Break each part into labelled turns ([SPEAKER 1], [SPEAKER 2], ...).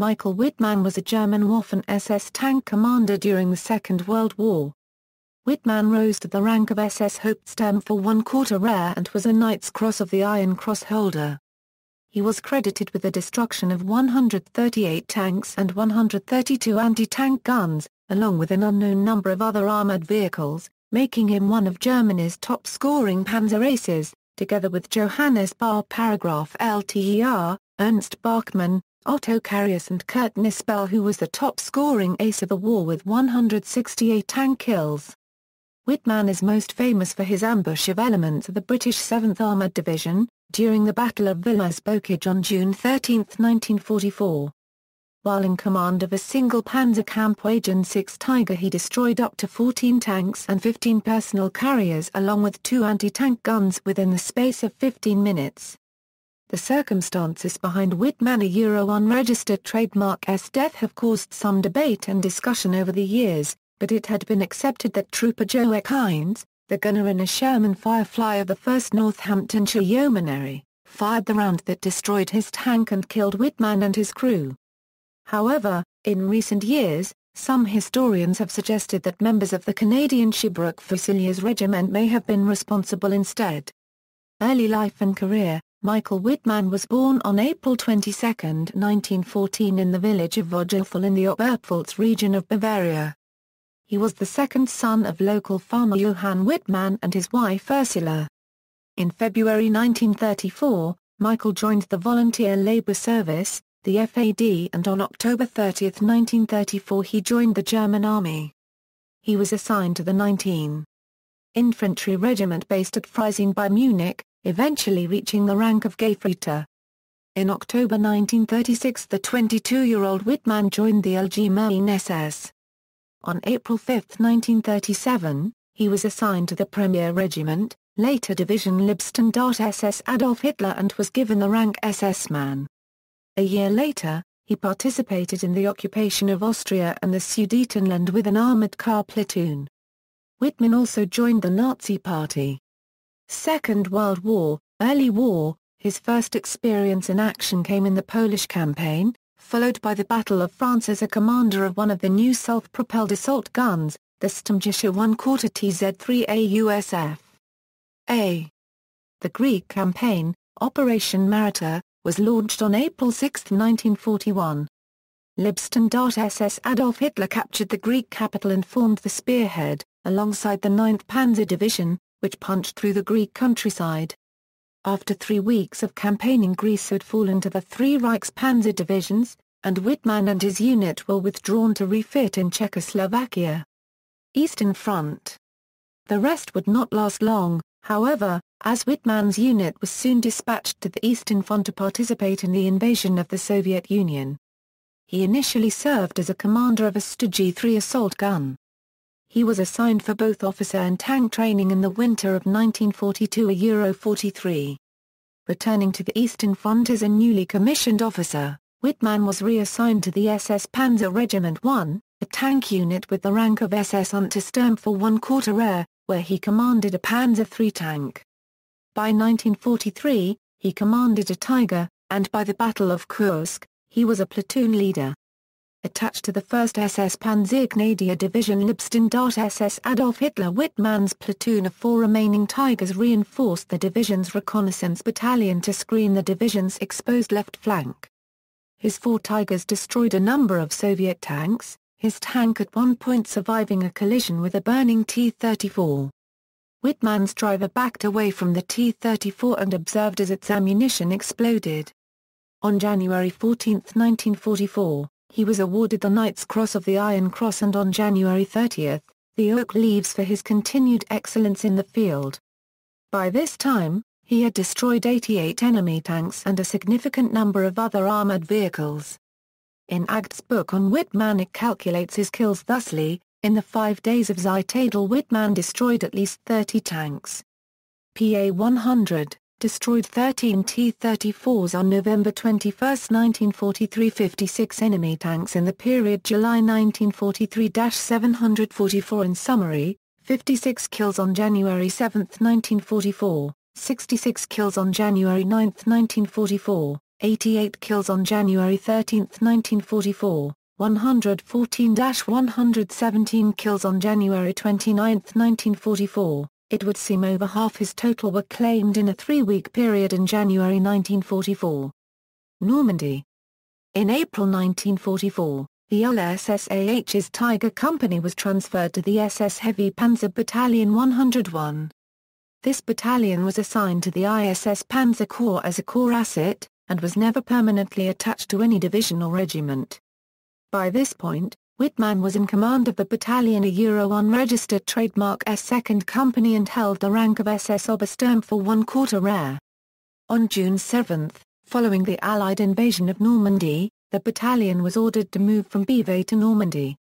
[SPEAKER 1] Michael Wittmann was a German Waffen-SS tank commander during the Second World War. Wittmann rose to the rank of SS-Hauptsturmführer and was a Knight's Cross of the Iron Cross holder. He was credited with the destruction of 138 tanks and 132 anti-tank guns, along with an unknown number of other armored vehicles, making him one of Germany's top-scoring panzer aces, together with Johannes Bölter, Ernst Barkmann, Otto Carius and Knispel, who was the top-scoring ace of the war with 168 tank kills. Wittmann is most famous for his ambush of elements of the British 7th Armoured Division, during the Battle of Villers-Bocage on June 13, 1944. While in command of a single Panzer Kampfwagen 6 Tiger, he destroyed up to 14 tanks and 15 personal carriers along with 2 anti-tank guns within the space of 15 minutes. The circumstances behind Wittmann unregistered trademark's death have caused some debate and discussion over the years, but it had been accepted that Trooper Joe Hines, the gunner in a Sherman Firefly of the 1st Northamptonshire Yeomanry, fired the round that destroyed his tank and killed Wittmann and his crew. However, in recent years, some historians have suggested that members of the Canadian Sherbrooke Fusiliers Regiment may have been responsible instead. Early life and career. Michael Wittmann was born on April 22, 1914 in the village of Vogelfell in the Oberpfalz region of Bavaria. He was the second son of local farmer Johann Wittmann and his wife Ursula. In February 1934, Michael joined the Volunteer Labour Service, the FAD, and on October 30, 1934 he joined the German Army. He was assigned to the 19th Infantry Regiment based at Freising by Munich, eventually reaching the rank of Gefreiter. In October 1936 the 22-year-old Wittmann joined the Allgemeine SS. On April 5, 1937, he was assigned to the Premier Regiment, later Division Leibstandarte SS Adolf Hitler, and was given the rank SS-man. A year later, he participated in the occupation of Austria and the Sudetenland with an armoured car platoon. Wittmann also joined the Nazi Party. Second World War, early war, his first experience in action came in the Polish campaign, followed by the Battle of France as a commander of one of the new self-propelled assault guns, the Sturmgeschütz 1/4 TZ3A USF. The Greek campaign, Operation Marita, was launched on April 6, 1941. Leibstandarte SS Adolf Hitler captured the Greek capital and formed the spearhead, alongside the 9th Panzer Division, which punched through the Greek countryside. After 3 weeks of campaigning, Greece had fallen to the 3 Reichspanzer divisions, and Wittmann and his unit were withdrawn to refit in Czechoslovakia. Eastern Front. The rest would not last long, however, as Wittmann's unit was soon dispatched to the Eastern Front to participate in the invasion of the Soviet Union. He initially served as a commander of a Stu-G3 assault gun. He was assigned for both officer and tank training in the winter of 1942-43. Returning to the Eastern Front as a newly commissioned officer, Wittmann was reassigned to the SS Panzer Regiment 1, a tank unit with the rank of SS Untersturmführer 1/4, where he commanded a Panzer III tank. By 1943, he commanded a Tiger, and by the Battle of Kursk, he was a platoon leader. Attached to the 1st SS Panzergrenadier Division Leibstandarte SS Adolf Hitler, Wittmann's platoon of 4 remaining Tigers reinforced the division's reconnaissance battalion to screen the division's exposed left flank. His 4 Tigers destroyed a number of Soviet tanks, his tank at one point surviving a collision with a burning T-34. Wittmann's driver backed away from the T-34 and observed as its ammunition exploded. On January 14, 1944, he was awarded the Knight's Cross of the Iron Cross, and on January 30, the Oak Leaves for his continued excellence in the field. By this time, he had destroyed 88 enemy tanks and a significant number of other armored vehicles. In Agd's book on Wittmann it calculates his kills thusly: in the 5 days of Zitadel, Wittmann destroyed at least 30 tanks. PA 100, destroyed 13 T-34s on November 21, 1943. 56 enemy tanks in the period July 1943–744. In summary, 56 kills on January 7, 1944, 66 kills on January 9, 1944, 88 kills on January 13, 1944, 114-117 kills on January 29, 1944. It would seem over half his total were claimed in a 3-week period in January 1944. Normandy. In April 1944, the LSSAH's Tiger Company was transferred to the SS Heavy Panzer Battalion 101. This battalion was assigned to the ISS Panzer Corps as a corps asset, and was never permanently attached to any division or regiment. By this point, Wittmann was in command of the battalion, a Euro unregistered trademark S2nd Company, and held the rank of SS-Hauptsturmführer 1/4 rare. On June 7, following the Allied invasion of Normandy, the battalion was ordered to move from Beauvais to Normandy.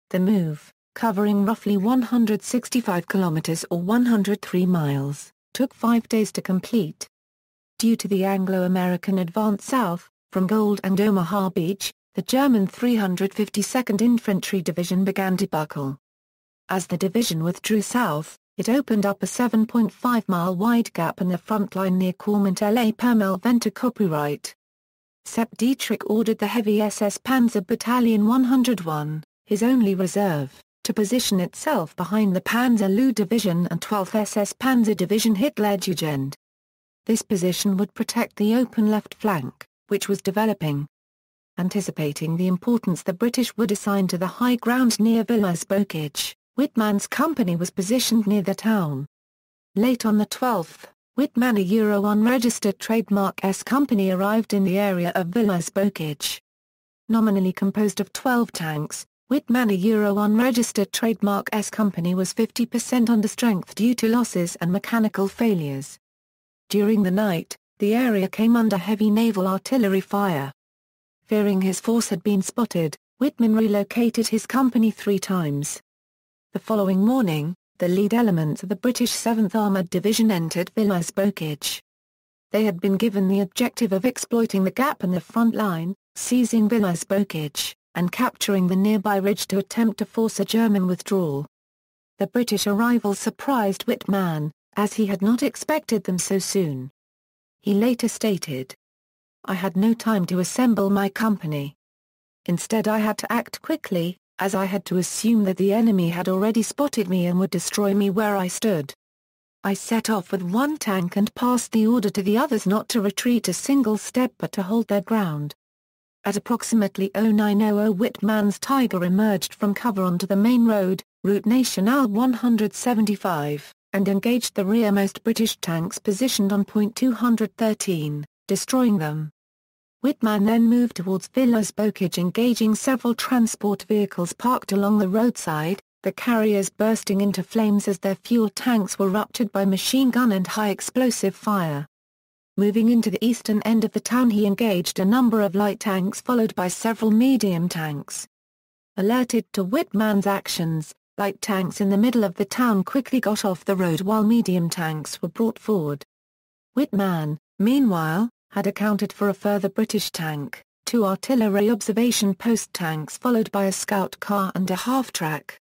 [SPEAKER 1] The move, covering roughly 165 kilometers or 103 miles, took 5 days to complete. Due to the Anglo-American advance south, from Gold and Omaha Beach, the German 352nd Infantry Division began to buckle. As the division withdrew south, it opened up a 7.5-mile wide gap in the front line near Cormont La Permel Venter copyright. Sepp Dietrich ordered the heavy SS Panzer Battalion 101, his only reserve, to position itself behind the Panzer-Lou Division and 12th SS Panzer Division Hitlerjugend. This position would protect the open left flank, which was developing. Anticipating the importance the British would assign to the high ground near Villers-Bocage, Wittmann's company was positioned near the town. Late on the 12th, Wittmann, a Euro unregistered trademark S company, arrived in the area of Villers-Bocage. Nominally composed of 12 tanks, Wittmann, a Euro unregistered trademark S company, was 50% under strength due to losses and mechanical failures. During the night, the area came under heavy naval artillery fire. Fearing his force had been spotted, Wittmann relocated his company 3 times. The following morning, the lead elements of the British 7th Armoured Division entered Villers-Bocage. They had been given the objective of exploiting the gap in the front line, seizing Villers-Bocage, and capturing the nearby ridge to attempt to force a German withdrawal. The British arrival surprised Wittmann, as he had not expected them so soon. He later stated, "I had no time to assemble my company. Instead, I had to act quickly, as I had to assume that the enemy had already spotted me and would destroy me where I stood. I set off with 1 tank and passed the order to the others not to retreat a single step but to hold their ground." At approximately 09:00, Wittmann's Tiger emerged from cover onto the main road, Route Nationale 175, and engaged the rearmost British tanks positioned on point 213. Destroying them. Wittmann then moved towards Villers-Bocage, engaging several transport vehicles parked along the roadside, the Carius bursting into flames as their fuel tanks were ruptured by machine gun and high-explosive fire. Moving into the eastern end of the town, he engaged a number of light tanks followed by several medium tanks. Alerted to Wittmann's actions, light tanks in the middle of the town quickly got off the road while medium tanks were brought forward. Wittmann, meanwhile, had accounted for a further British tank, 2 artillery observation post tanks followed by a scout car and a half-track.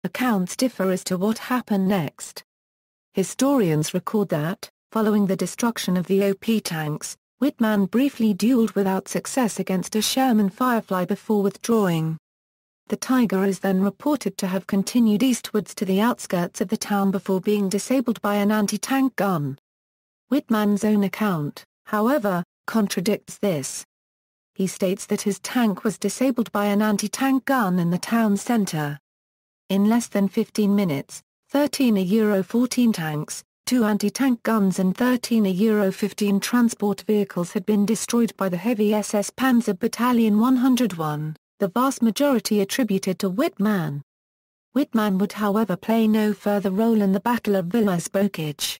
[SPEAKER 1] Accounts differ as to what happened next. Historians record that, following the destruction of the OP tanks, Wittmann briefly duelled without success against a Sherman Firefly before withdrawing. The Tiger is then reported to have continued eastwards to the outskirts of the town before being disabled by an anti-tank gun. Wittmann's own account, however, contradicts this. He states that his tank was disabled by an anti-tank gun in the town centre. In less than 15 minutes, 13 Euro 14 tanks, 2 anti-tank guns and 13 Euro 15 transport vehicles had been destroyed by the heavy SS Panzer Battalion 101, the vast majority attributed to Wittmann. Wittmann would however play no further role in the Battle of Villers-Bocage.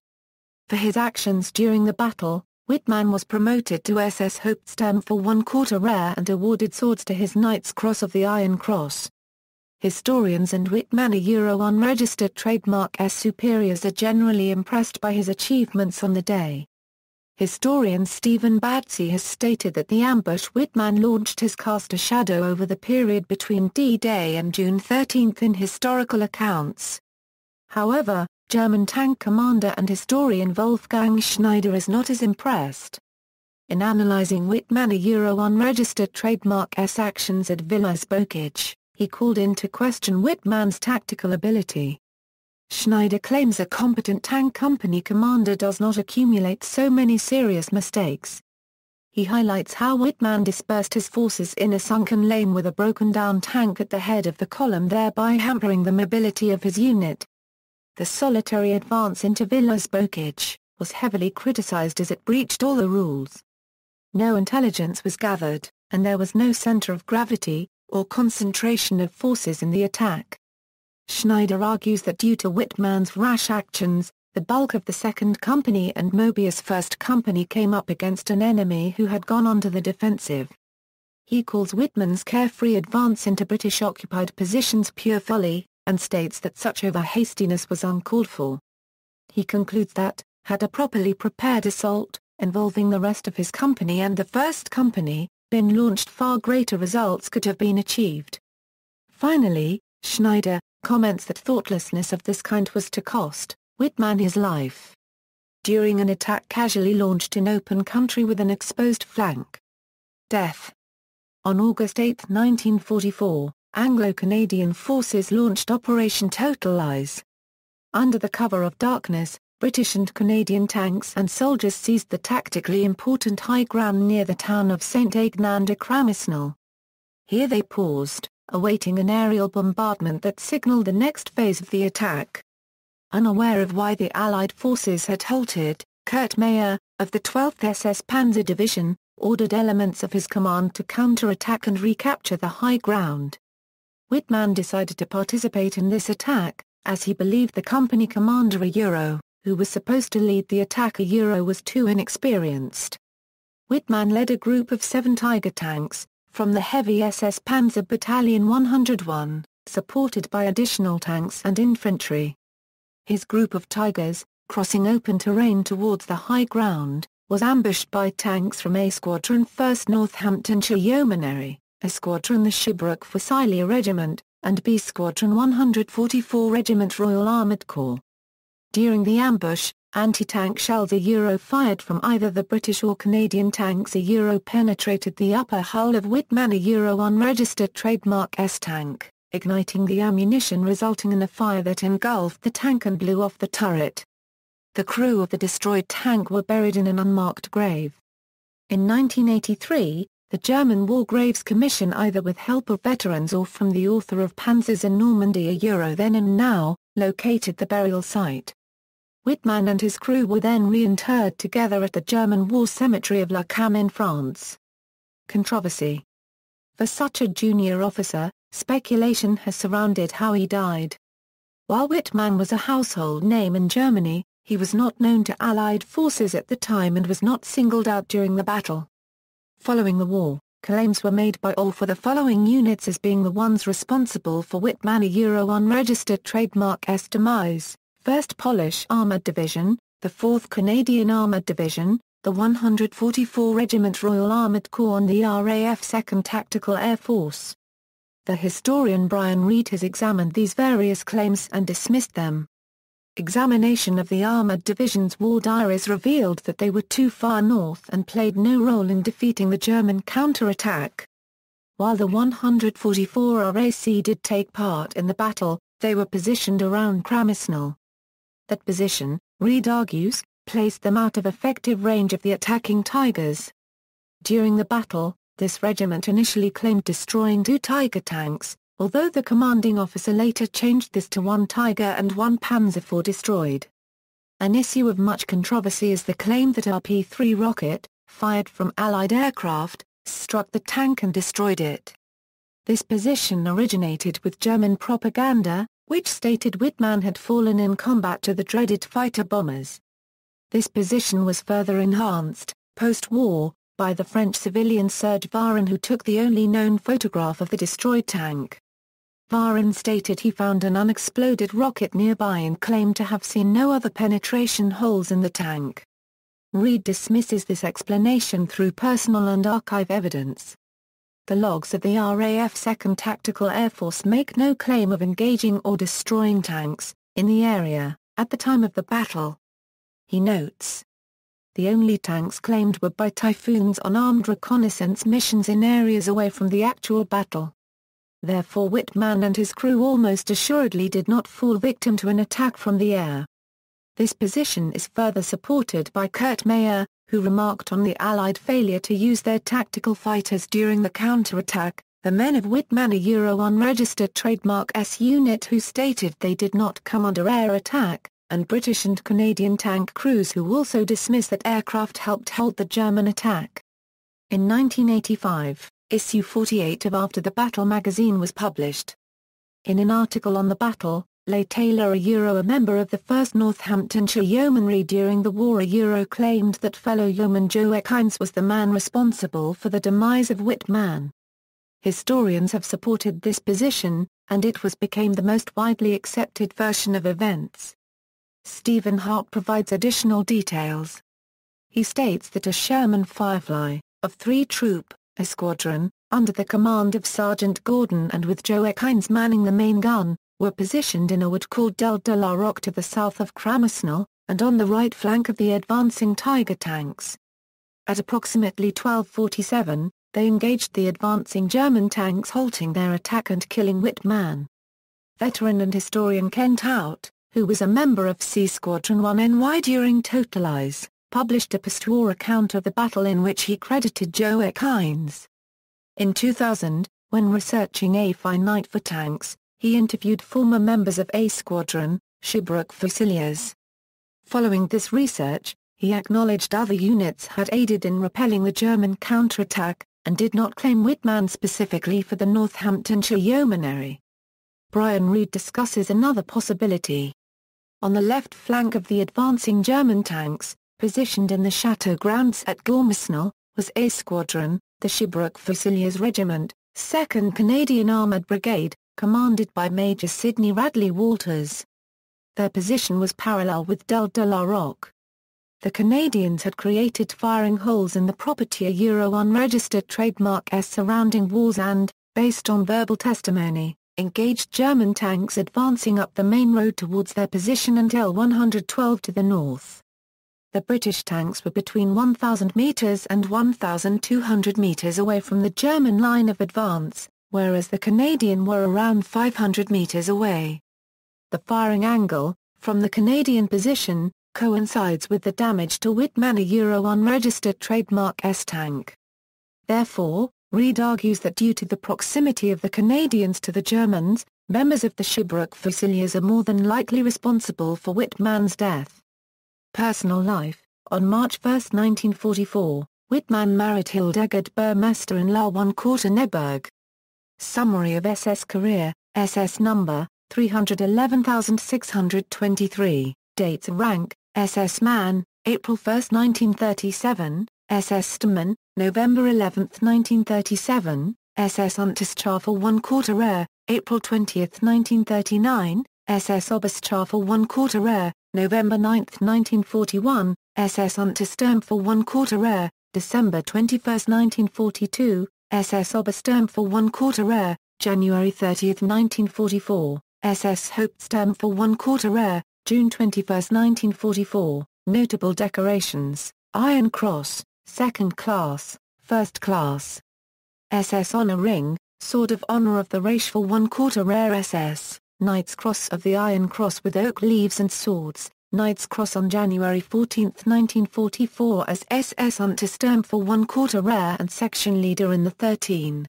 [SPEAKER 1] For his actions during the battle, Wittmann was promoted to SS-Hauptsturmführer 1/4 rare and awarded swords to his Knight's Cross of the Iron Cross. Historians and Wittmann, a Euro unregistered trademark S superiors, are generally impressed by his achievements on the day. Historian Stephen Batsey has stated that the ambush Wittmann launched has cast a shadow over the period between D-Day and June 13 in historical accounts. However, German tank commander and historian Wolfgang Schneider is not as impressed. In analyzing Wittmann unregistered trademark S actions at Villers-Bocage, he called into question Wittmann's tactical ability. Schneider claims a competent tank company commander does not accumulate so many serious mistakes. He highlights how Wittmann dispersed his forces in a sunken lane with a broken-down tank at the head of the column, thereby hampering the mobility of his unit. The solitary advance into Villers-Bocage was heavily criticized as it breached all the rules. No intelligence was gathered, and there was no center of gravity, or concentration of forces in the attack. Schneider argues that due to Wittmann's rash actions, the bulk of the 2nd Company and Mobius 1st Company came up against an enemy who had gone onto the defensive. He calls Wittmann's carefree advance into British-occupied positions pure folly, and states that such over-hastiness was uncalled for. He concludes that, had a properly prepared assault, involving the rest of his company and the 1st Company, been launched, far greater results could have been achieved. Finally, Schneider comments that thoughtlessness of this kind was to cost Wittmann his life during an attack casually launched in open country with an exposed flank. Death. On August 8, 1944, Anglo-Canadian forces launched Operation Total Lies. Under the cover of darkness, British and Canadian tanks and soldiers seized the tactically important high ground near the town of Saint-Aignan-de-Cramusnel. Here they paused, awaiting an aerial bombardment that signaled the next phase of the attack. Unaware of why the Allied forces had halted, Kurt Meyer, of the 12th SS Panzer Division, ordered elements of his command to counter-attack and recapture the high ground. Wittmann decided to participate in this attack, as he believed the company commander who was supposed to lead the attack was too inexperienced. Wittmann led a group of 7 Tiger tanks, from the heavy SS Panzer Battalion 101, supported by additional tanks and infantry. His group of Tigers, crossing open terrain towards the high ground, was ambushed by tanks from A Squadron 1st Northamptonshire Yeomanry, A Squadron the Sherbrooke Fusilier Regiment, and B Squadron 144 Regiment Royal Armoured Corps. During the ambush, anti-tank shells fired from either the British or Canadian tanks penetrated the upper hull of Wittmann unregistered trademark S tank, igniting the ammunition, resulting in a fire that engulfed the tank and blew off the turret. The crew of the destroyed tank were buried in an unmarked grave. In 1983, the German War Graves Commission, either with help of veterans or from the author of Panzers in Normandy then and now, located the burial site. Wittmann and his crew were then reinterred together at the German War Cemetery of La Cam in France. Controversy. For such a junior officer, speculation has surrounded how he died. While Wittmann was a household name in Germany, he was not known to Allied forces at the time and was not singled out during the battle. Following the war, claims were made by all for the following units as being the ones responsible for Wittmann unregistered trademark S demise: 1st Polish Armoured Division, the 4th Canadian Armoured Division, the 144 Regiment Royal Armoured Corps and the RAF 2nd Tactical Air Force. The historian Brian Reed has examined these various claims and dismissed them. Examination of the Armoured Division's war diaries revealed that they were too far north and played no role in defeating the German counterattack. While the 144 RAC did take part in the battle, they were positioned around Cramusnel. That position, Reed argues, placed them out of effective range of the attacking Tigers. During the battle, this regiment initially claimed destroying 2 Tiger tanks, although the commanding officer later changed this to 1 Tiger and 1 Panzer IV destroyed. An issue of much controversy is the claim that a P-3 rocket, fired from Allied aircraft, struck the tank and destroyed it. This position originated with German propaganda, which stated Wittmann had fallen in combat to the dreaded fighter bombers. This position was further enhanced, post-war, by the French civilian Serge Varin, who took the only known photograph of the destroyed tank. Varin stated he found an unexploded rocket nearby and claimed to have seen no other penetration holes in the tank. Reed dismisses this explanation through personal and archive evidence. The logs of the RAF 2nd Tactical Air Force make no claim of engaging or destroying tanks in the area at the time of the battle. He notes, The only tanks claimed were by Typhoons on armed reconnaissance missions in areas away from the actual battle. Therefore Wittmann and his crew almost assuredly did not fall victim to an attack from the air. This position is further supported by Kurt Meyer, who remarked on the Allied failure to use their tactical fighters during the counterattack, the men of Wittmann, a unregistered trademark S unit, who stated they did not come under air attack, and British and Canadian tank crews who also dismissed that aircraft helped halt the German attack. In 1985, issue 48 of After the Battle magazine was published. In an article on the battle, Leigh Taylor, a member of the 1st Northamptonshire Yeomanry during the war, claimed that fellow yeoman Joe Hines was the man responsible for the demise of Wittmann. Historians have supported this position, and it became the most widely accepted version of events. Stephen Hart provides additional details. He states that a Sherman Firefly, of 3-troop, a squadron, under the command of Sergeant Gordon and with Joe Hines manning the main gun, were positioned in a wood called Del de la Roque to the south of Cramersnell, and on the right flank of the advancing Tiger tanks. At approximately 12:47, they engaged the advancing German tanks, halting their attack and killing Wittmann. Veteran and historian Kent Hout, who was a member of C Squadron 1NY during Totalize, published a post-war account of the battle in which he credited Joe Hines. In 2000, when researching a finite for tanks, he interviewed former members of A Squadron, Sherbrooke Fusiliers. Following this research, he acknowledged other units had aided in repelling the German counterattack, and did not claim Wittmann specifically for the Northamptonshire Yeomanry. Brian Reed discusses another possibility. On the left flank of the advancing German tanks, positioned in the chateau grounds at Gormersnell, was A Squadron, the Sherbrooke Fusiliers Regiment, 2nd Canadian Armoured Brigade, commanded by Major Sidney Radley Walters. Their position was parallel with Del de la Roque. The Canadians had created firing holes in the property unregistered trademark S surrounding walls and, based on verbal testimony, engaged German tanks advancing up the main road towards their position until 112 to the north. The British tanks were between 1,000 meters and 1,200 meters away from the German line of advance, whereas the Canadian were around 500 meters away. The firing angle, from the Canadian position, coincides with the damage to Wittmann, a unregistered trademark S tank. Therefore, Reed argues that due to the proximity of the Canadians to the Germans, members of the Sherbrooke Fusiliers are more than likely responsible for Wittmann's death. Personal life: on March 1, 1944, Wittmann married Hildegard Burmester in La 1 Quarterneberg. Summary of SS career: SS number 311623, dates of rank: SS man, April 1, 1937, SS Stammen, November 11, 1937, SS Unterstaffel 1 Quarter, April 20, 1939, SS Oberstaffel 1 Quarter, November 9, 1941, SS Untersturmführer 1 Quarter, December 21, 1942, SS Obersturmführer 1 Quarter, January 30, 1944, SS Hauptsturmführer 1 Quarter, June 21, 1944. Notable decorations: Iron Cross, 2nd Class, 1st Class. SS Honor Ring, Sword of Honor of the Reichswehr 1 Quarter SS, Knight's Cross of the Iron Cross with oak leaves and swords, Knight's Cross on January 14, 1944 as SS Untersturmführer 1 Quarter and Section Leader in the 13.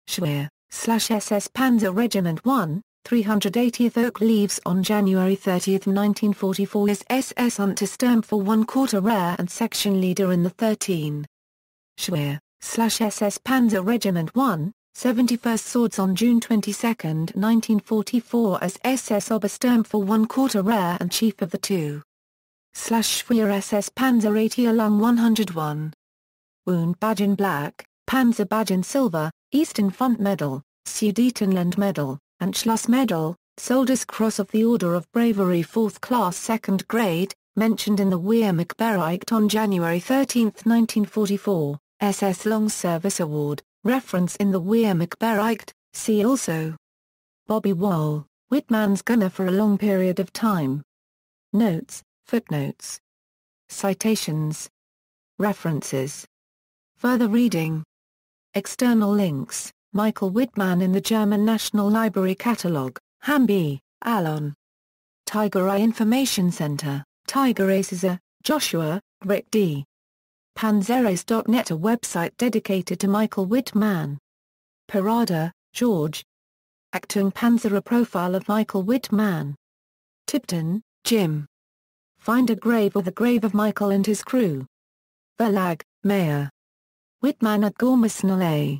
[SPEAKER 1] Schwer/SS Panzer Regiment 1, 380th Oak Leaves on January 30, 1944 as SS Untersturmführer 1 Quarter and Section Leader in the 13. Schwer/SS Panzer Regiment 1, 71st Swords on June 22, 1944 as SS Obersturmführer 1 Quarter and Chief of the 2. Schwer SS Panzer 80 Along 101. Wound Badge in Black, Panzer Badge in Silver, Eastern Front Medal, Sudetenland Medal, and Schloss Medal, Soldier's Cross of the Order of Bravery 4th Class 2nd Grade, mentioned in the Wehrmachtbericht on January 13, 1944, SS Long Service Award, reference in the Wehrmachtbericht, see also. Bobby Wall, Wittmann's gunner for a long period of time. Notes, footnotes. Citations. References. Further reading. External links: Michael Wittmann in the German National Library Catalogue, Hamby, Alon. Tiger Eye Information Center, Tiger Aces, Joshua, Rick D. Panzerace.net, a website dedicated to Michael Wittmann. Parada, George. Achtung Panzer, a profile of Michael Wittmann. Tipton, Jim. Find a grave or the grave of Michael and his crew. Verlag, Meyer. Wittmann at Gormasnell A.